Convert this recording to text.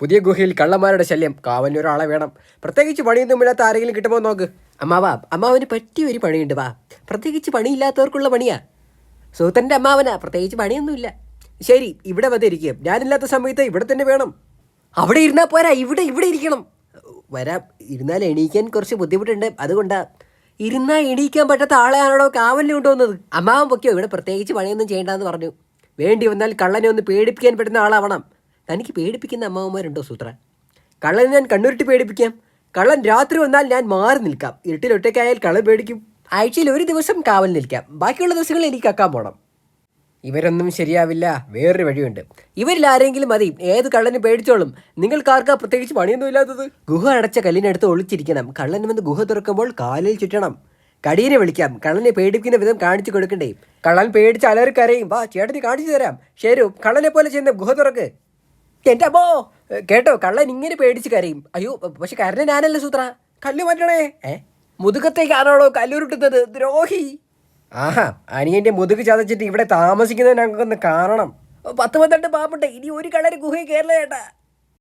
പുതിയ ഗുഹയിൽ കള്ളന്മാരുടെ ശല്യം. കാവലിന് ഒരാളെ വേണം. പ്രത്യേകിച്ച് പണിയൊന്നുമില്ലാത്ത ആരെങ്കിലും കിട്ടുമോ നോക്ക്. അമ്മാവന് പറ്റിയ ഒരു പണിയുണ്ട്. വാ, പ്രത്യേകിച്ച് പണിയില്ലാത്തവർക്കുള്ള പണിയാ. സൂത്തൻ്റെ അമ്മാവനാ, പ്രത്യേകിച്ച് പണിയൊന്നുമില്ല. ശരി, ഇവിടെ വന്നിരിക്കും. ഞാനില്ലാത്ത സമയത്ത് ഇവിടെ തന്നെ വേണം. അവിടെ ഇരുന്നാൽ പോരാ, ഇവിടെ ഇരിക്കണം. വരാം. ഇരുന്നാൽ എണീക്കാൻ കുറച്ച് ബുദ്ധിമുട്ടുണ്ട്, അതുകൊണ്ടാ. ഇരുന്നാൽ എണീക്കാൻ പറ്റാത്ത ആളെയാണോ കാവലിന് കൊണ്ടുവന്നത്? അമ്മാവൻ പൊക്കിയോ, ഇവിടെ പ്രത്യേകിച്ച് പണിയൊന്നും ചെയ്യേണ്ടെന്ന് പറഞ്ഞു. വേണ്ടി വന്നാൽ കള്ളനെ ഒന്ന് പേടിപ്പിക്കാൻ പറ്റുന്ന ആളാവണം. തനിക്ക് പേടിപ്പിക്കുന്ന അമ്മാവന്മാരുണ്ടോ സൂത്ര? കള്ളനെ ഞാൻ കണ്ണുരുട്ടി പേടിപ്പിക്കാം. കള്ളൻ രാത്രി വന്നാൽ ഞാൻ മാറി നിൽക്കാം. ഇരുട്ടിലൊറ്റയ്ക്കായാൽ കള്ളൻ പേടിക്കും. ആഴ്ചയിൽ ഒരു ദിവസം കാവൽ നിൽക്കാം, ബാക്കിയുള്ള ദിവസങ്ങളിൽ എനിക്ക് കക്കാൻ പോകണം. ഇവരൊന്നും ശരിയാവില്ല. വേറൊരു വഴിയുണ്ട്. ഇവരിൽ ആരെങ്കിലും മതി, ഏത് കള്ളനെ പേടിച്ചോളും. നിങ്ങൾക്കാർക്കാ പ്രത്യേകിച്ച് പണിയൊന്നും ഇല്ലാത്തത്? ഗുഹ അടച്ച കല്ലിനടുത്ത് ഒളിച്ചിരിക്കണം. കള്ളൻ വന്ന് ഗുഹ തുറക്കുമ്പോൾ കാലിൽ ചുറ്റണം. കടീനെ വിളിക്കാം. കള്ളനെ പേടിപ്പിക്കുന്ന വിധം കാണിച്ചു കൊടുക്കണ്ടേ? കള്ളൻ പേടിച്ച് അലറിക്കരയും. വാ ചേട്ടത്തി കാണിച്ചു തരാം. ശരി, കള്ളനെ പോലെ ചെയ്യുന്ന ഗുഹ തുറക്ക്. എൻ്റെ അമ്മോ, കേട്ടോ, കള്ളൻ ഇങ്ങനെ പേടിച്ച് കരയും. അയ്യോ, പക്ഷെ കരനെ ഞാനല്ല സൂത്ര. കല്ല് മാറ്റണേ. മുതുകത്തേക്കാണോളോ കല്ലുരുട്ടുന്നത്? ദ്രോഹി. ആഹാ, അനിയൻ്റെ മുതുക് ചതച്ചിട്ട് ഇവിടെ താമസിക്കുന്നത് ഞങ്ങൾക്കൊന്ന് കാണണം. 10-12 പാമ്പുണ്ട്. ഇനി ഒരു കള്ളന് ഗുഹയിൽ കയറില്ല ചേട്ടാ.